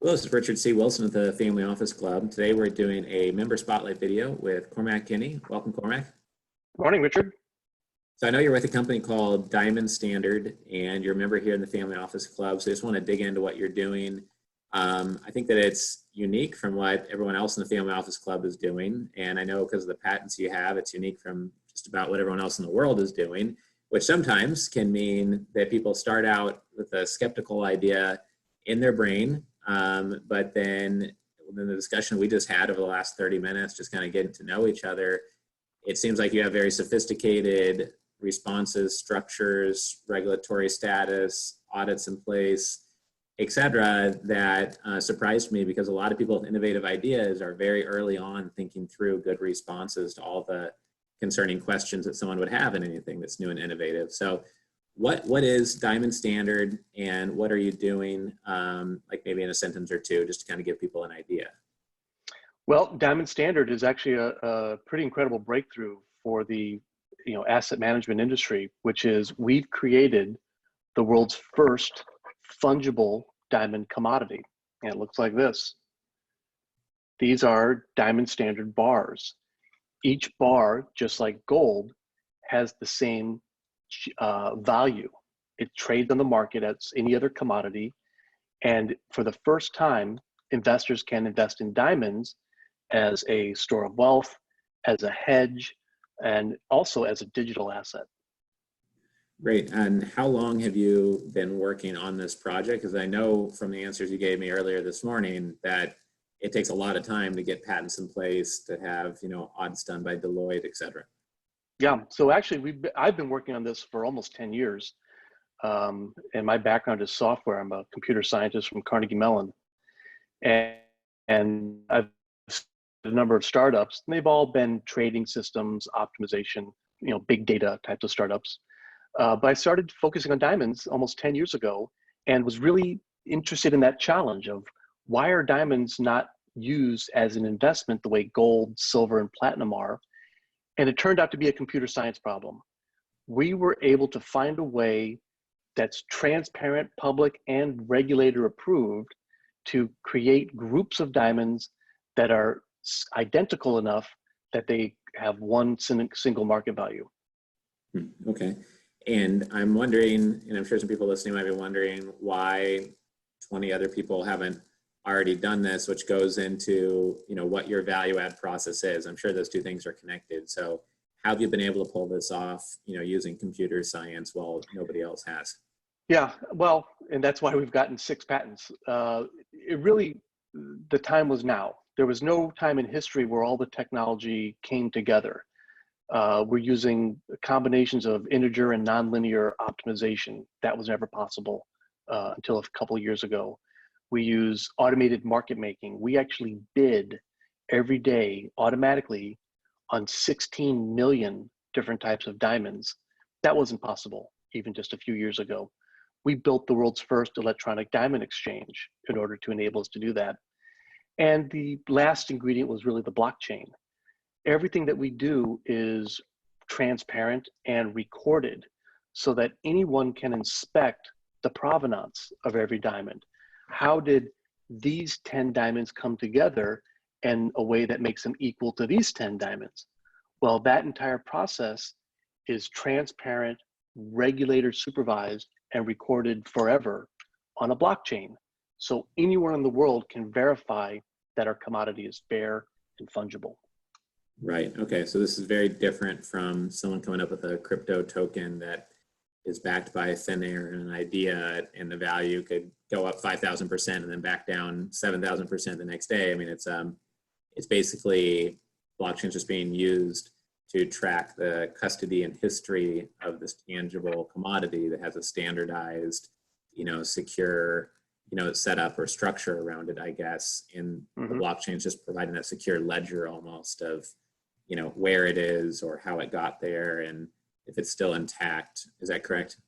Hello, this is Richard C. Wilson with the Family Office Club. Today we're doing a member spotlight video with Cormac Kinney. Welcome, Cormac. Morning, Richard. So I know you're with a company called Diamond Standard, and you're a member here in the Family Office Club. So I just want to dig into what you're doing. I think that it's unique from what everyone else in the Family Office Club is doing. And I know because of the patents you have, it's unique from just about what everyone else in the world is doing, which sometimes can mean that people start out with a skeptical idea in their brain. But then in the discussion we just had over the last 30 minutes, just kind of getting to know each other, it seems like you have very sophisticated responses, structures, regulatory status, audits in place, et cetera, that surprised me because a lot of people with innovative ideas are very early on thinking through good responses to all the concerning questions that someone would have in anything that's new and innovative. So what is Diamond Standard and what are you doing, like maybe in a sentence or two, just to kind of give people an idea? Well, Diamond Standard is actually a pretty incredible breakthrough for the asset management industry, which is we've created the world's first fungible diamond commodity. And it looks like this. These are Diamond Standard bars. Each bar, just like gold, has the same value. It trades on the market as any other commodity. And for the first time, investors can invest in diamonds as a store of wealth, as a hedge, and also as a digital asset. Great. And how long have you been working on this project? Because I know from the answers you gave me earlier this morning that it takes a lot of time to get patents in place, to have audits done by Deloitte, et cetera. Yeah, so actually I've been working on this for almost 10 years. And my background is software. I'm a computer scientist from Carnegie Mellon. And I've a number of startups, and they've all been trading systems, optimization, big data types of startups. But I started focusing on diamonds almost 10 years ago and was really interested in that challenge of why are diamonds not used as an investment the way gold, silver, and platinum are? And it turned out to be a computer science problem. We were able to find a way that's transparent, public, and regulator approved to create groups of diamonds that are identical enough that they have one single market value. Okay. And I'm wondering, and I'm sure some people listening might be wondering why 20 other people haven't already done this, which goes into what your value add process is. I'm sure those two things are connected. So how have you been able to pull this off, using computer science while nobody else has? Yeah, well, and that's why we've gotten 6 patents. The time was now. There was no time in history where all the technology came together. We're using combinations of integer and nonlinear optimization. That was never possible until a couple of years ago. We use automated market making. We actually bid every day automatically on 16 million different types of diamonds. That wasn't possible even just a few years ago. We built the world's first electronic diamond exchange in order to enable us to do that. And the last ingredient was really the blockchain. Everything that we do is transparent and recorded so that anyone can inspect the provenance of every diamond. How did these 10 diamonds come together in a way that makes them equal to these 10 diamonds? Well, that entire process is transparent, regulator supervised, and recorded forever on a blockchain. So anyone in the world can verify that our commodity is fair and fungible. Right. Okay. So this is very different from someone coming up with a crypto token that is backed by thin air and an idea, and the value could go up 5,000% and then back down 7,000% the next day. I mean, it's basically blockchain just being used to track the custody and history of this tangible commodity that has a standardized, secure, setup or structure around it, I guess. And the blockchain is just providing that secure ledger almost of, where it is or how it got there and if it's still intact. Is that correct?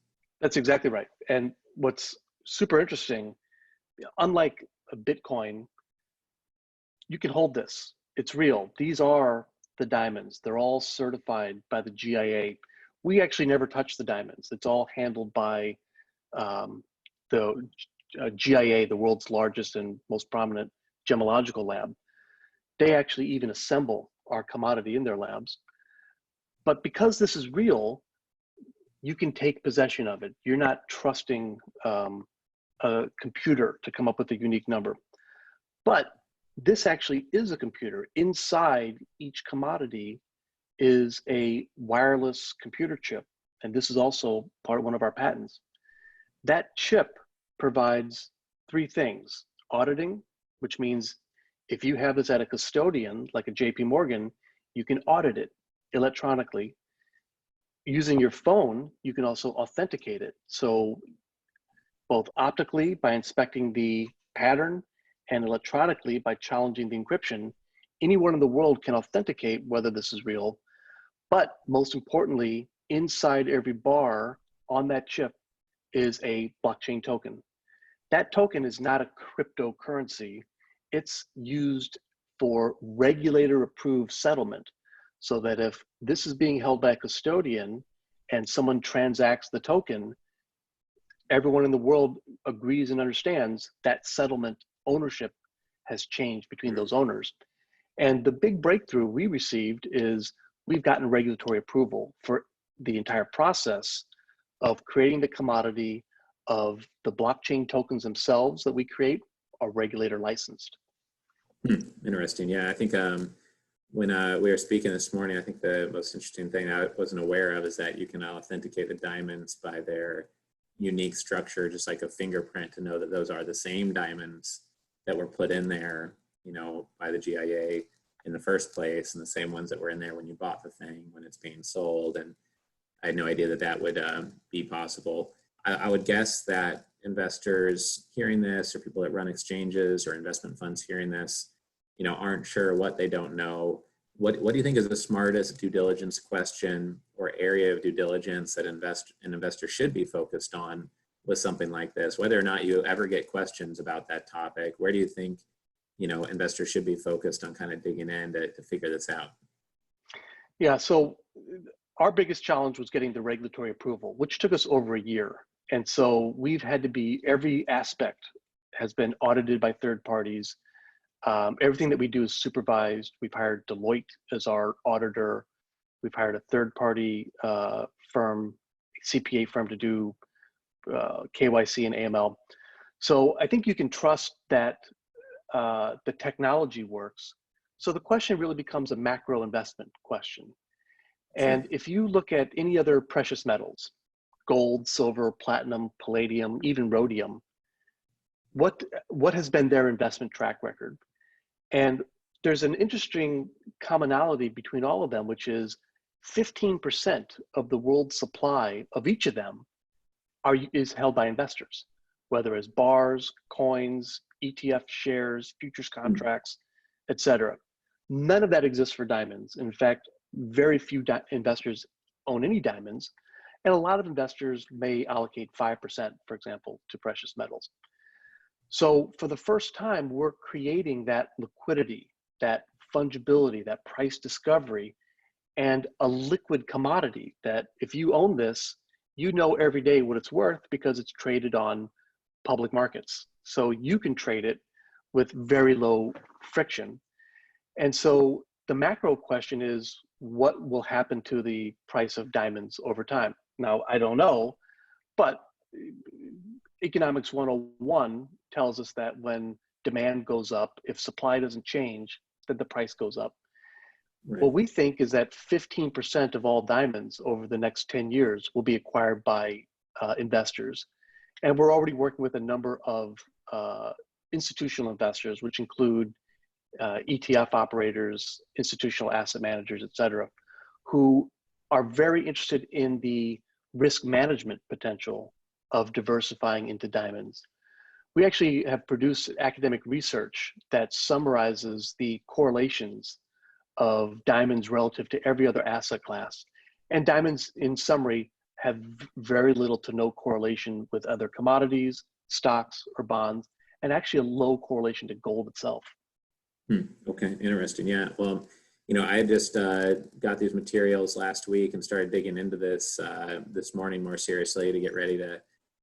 That's exactly right. And what's super interesting, unlike a Bitcoin, you can hold this. It's real. These are the diamonds. They're all certified by the GIA. We actually never touch the diamonds. It's all handled by the GIA, the world's largest and most prominent gemological lab, they actually even assemble our commodity in their labs. But because this is real, you can take possession of it. You're not trusting a computer to come up with a unique number. But this actually is a computer. Inside each commodity is a wireless computer chip. And this is also one of our patents. That chip provides three things: auditing, which means if you have this at a custodian, like a JP Morgan, you can audit it electronically. Using your phone, you can also authenticate it. So both optically by inspecting the pattern and electronically by challenging the encryption, anyone in the world can authenticate whether this is real. But most importantly, inside every bar on that chip is a blockchain token. That token is not a cryptocurrency. It's used for regulator approved settlement, so that if this is being held by a custodian and someone transacts the token, everyone in the world agrees and understands that settlement ownership has changed between those owners. And the big breakthrough we received is we've gotten regulatory approval for the entire process of creating the commodity, of the blockchain tokens themselves that we create are regulator licensed. Interesting. Yeah, I think when we were speaking this morning, I think the most interesting thing I wasn't aware of is that you can authenticate the diamonds by their unique structure, just like a fingerprint, to know that those are the same diamonds that were put in there, you know, by the GIA in the first place, and the same ones that were in there when you bought the thing, when it's being sold. And I had no idea that that would be possible. I would guess that investors hearing this, or people that run exchanges or investment funds hearing this, you know, aren't sure what they don't know. What do you think is the smartest due diligence question or area of due diligence that an investor should be focused on with something like this? Whether or not you ever get questions about that topic, where do you think, you know, investors should be focused on kind of digging in to figure this out? Yeah, so our biggest challenge was getting the regulatory approval, which took us over a year. And so we've had to be, every aspect has been audited by third parties. Everything that we do is supervised. We've hired Deloitte as our auditor. We've hired a third-party firm, CPA firm, to do KYC and AML. So I think you can trust that the technology works. So the question really becomes a macro investment question. And if you look at any other precious metals, gold, silver, platinum, palladium, even rhodium, what has been their investment track record? And there's an interesting commonality between all of them, which is 15% of the world's supply of each of them is held by investors, whether as bars, coins, ETF shares, futures contracts, etc. None of that exists for diamonds. In fact, very few investors own any diamonds, and a lot of investors may allocate 5%, for example, to precious metals. So for the first time, we're creating that liquidity, that fungibility, that price discovery, and a liquid commodity that if you own this, you know every day what it's worth because it's traded on public markets. So you can trade it with very low friction. And so the macro question is, what will happen to the price of diamonds over time? Now, I don't know, but Economics 101 tells us that when demand goes up, if supply doesn't change, then the price goes up. Right. What we think is that 15% of all diamonds over the next 10 years will be acquired by investors. And we're already working with a number of institutional investors, which include ETF operators, institutional asset managers, et cetera, who are very interested in the risk management potential of diversifying into diamonds. We actually have produced academic research that summarizes the correlations of diamonds relative to every other asset class. And diamonds, in summary, have very little to no correlation with other commodities, stocks, or bonds, and actually a low correlation to gold itself. Okay, interesting. Yeah, well, you know, I just got these materials last week and started digging into this this morning more seriously to get ready to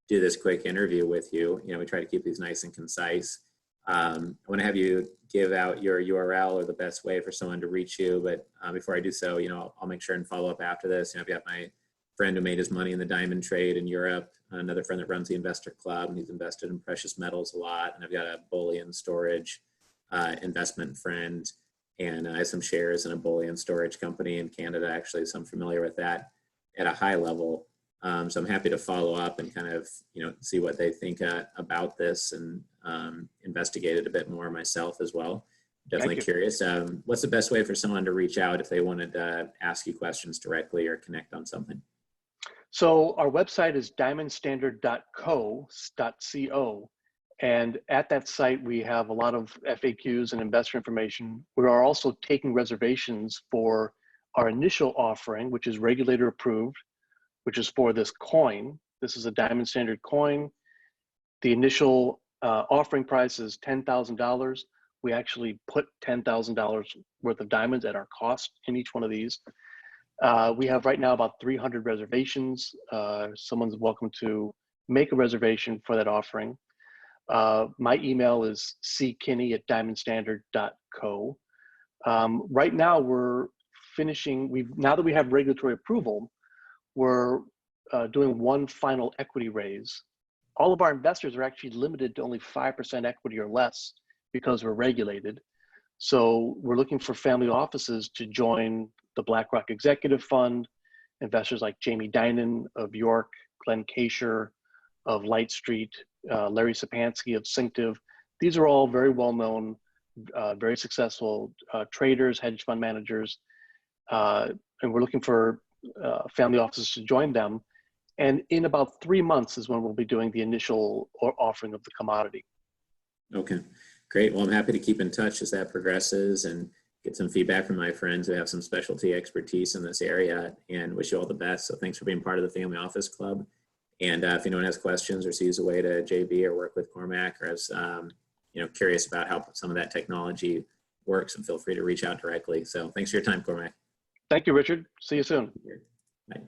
do this quick interview with you. We try to keep these nice and concise. I want to have you give out your URL or the best way for someone to reach you. But before I do so, I'll make sure and follow up after this. I've got my friend who made his money in the diamond trade in Europe, another friend that runs the investor club, and he's invested in precious metals a lot. And I've got a bullion storage investment friend, and I have some shares in a bullion storage company in Canada, actually, so I'm familiar with that at a high level. So I'm happy to follow up and kind of, see what they think about this and investigate it a bit more myself as well. Definitely curious. What's the best way for someone to reach out if they wanted to ask you questions directly or connect on something? So our website is diamondstandard.co. And at that site, we have a lot of FAQs and investor information. We are also taking reservations for our initial offering, which is regulator approved, which is for this coin. This is a Diamond Standard coin. The initial offering price is $10,000. We actually put $10,000 worth of diamonds at our cost in each one of these. We have right now about 300 reservations. Someone's welcome to make a reservation for that offering. My email is ckinney@diamondstandard.co. Right now we're finishing, now that we have regulatory approval, we're doing one final equity raise. All of our investors are actually limited to only 5% equity or less because we're regulated. So we're looking for family offices to join the BlackRock Executive Fund, investors like Jamie Dinan of York, Glenn Kasher of Light Street, Larry Sapansky of Synctive. These are all very well-known, very successful traders, hedge fund managers, and we're looking for family offices to join them. And in about 3 months is when we'll be doing the initial offering of the commodity. Okay, great. Well, I'm happy to keep in touch as that progresses and get some feedback from my friends who have some specialty expertise in this area, and wish you all the best. So thanks for being part of the Family Office Club. And if anyone has questions or sees a way to JV or work with Cormac, or is curious about how some of that technology works, and feel free to reach out directly. So thanks for your time, Cormac. Thank you, Richard. See you soon. Bye.